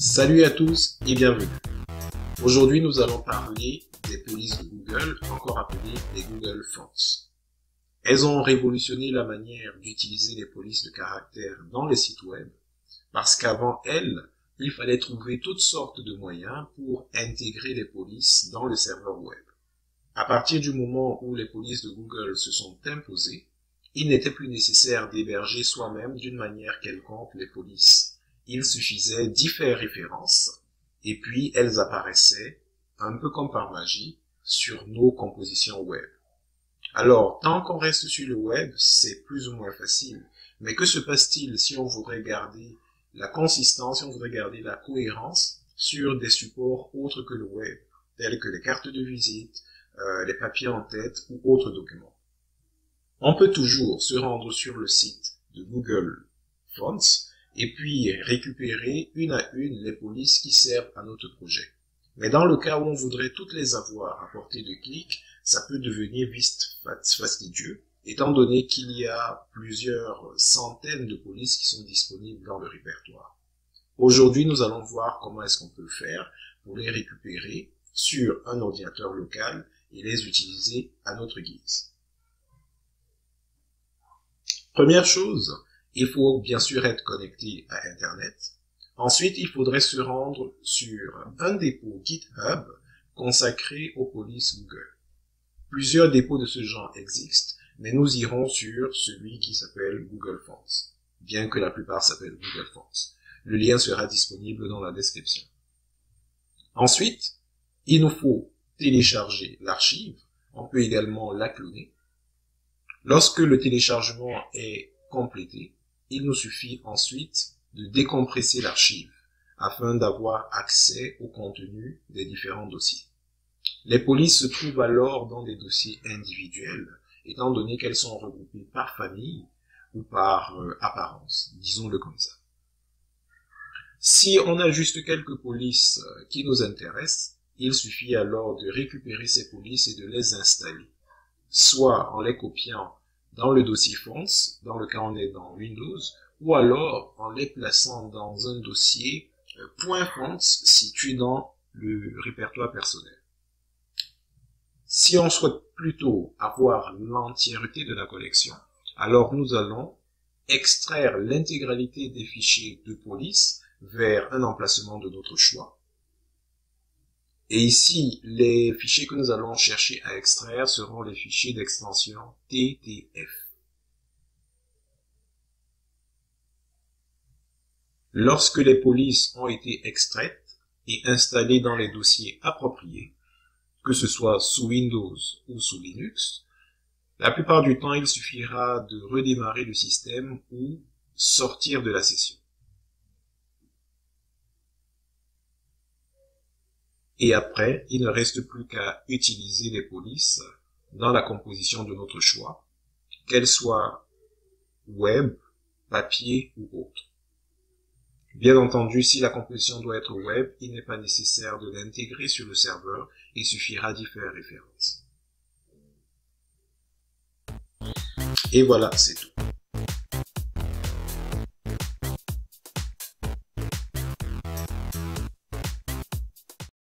Salut à tous et bienvenue. Aujourd'hui, nous allons parler des polices de Google, encore appelées les Google Fonts. Elles ont révolutionné la manière d'utiliser les polices de caractères dans les sites web, parce qu'avant elles, il fallait trouver toutes sortes de moyens pour intégrer les polices dans le serveur web. À partir du moment où les polices de Google se sont imposées, il n'était plus nécessaire d'héberger soi-même d'une manière quelconque les polices. Il suffisait d'y faire référence, et puis elles apparaissaient, un peu comme par magie, sur nos compositions web. Alors, tant qu'on reste sur le web, c'est plus ou moins facile. Mais que se passe-t-il si on voudrait garder la consistance, si on voudrait garder la cohérence sur des supports autres que le web, tels que les cartes de visite, les papiers en tête ou autres documents? On peut toujours se rendre sur le site de Google Fonts et puis récupérer une à une les polices qui servent à notre projet. Mais dans le cas où on voudrait toutes les avoir à portée de clic, ça peut devenir vite fastidieux, étant donné qu'il y a plusieurs centaines de polices qui sont disponibles dans le répertoire. Aujourd'hui, nous allons voir comment est-ce qu'on peut le faire pour les récupérer sur un ordinateur local et les utiliser à notre guise. Première chose, il faut bien sûr être connecté à Internet. Ensuite, il faudrait se rendre sur un dépôt GitHub consacré aux polices Google. Plusieurs dépôts de ce genre existent, mais nous irons sur celui qui s'appelle Google Fonts, bien que la plupart s'appellent Google Fonts. Le lien sera disponible dans la description. Ensuite, il nous faut télécharger l'archive. On peut également la cloner. Lorsque le téléchargement est complété, il nous suffit ensuite de décompresser l'archive afin d'avoir accès au contenu des différents dossiers. Les polices se trouvent alors dans des dossiers individuels, étant donné qu'elles sont regroupées par famille ou par apparence, disons-le comme ça. Si on a juste quelques polices qui nous intéressent, il suffit alors de récupérer ces polices et de les installer, soit en les copiant dans le dossier Fonts, dans le cas où on est dans Windows, ou alors en les plaçant dans un dossier .fonts situé dans le répertoire personnel. Si on souhaite plutôt avoir l'entièreté de la collection, alors nous allons extraire l'intégralité des fichiers de police vers un emplacement de notre choix. Et ici, les fichiers que nous allons chercher à extraire seront les fichiers d'extension TTF. Lorsque les polices ont été extraites et installées dans les dossiers appropriés, que ce soit sous Windows ou sous Linux, la plupart du temps, il suffira de redémarrer le système ou sortir de la session. Et après, il ne reste plus qu'à utiliser les polices dans la composition de notre choix, qu'elles soient web, papier ou autre. Bien entendu, si la composition doit être web, il n'est pas nécessaire de l'intégrer sur le serveur, il suffira d'y faire référence. Et voilà, c'est tout.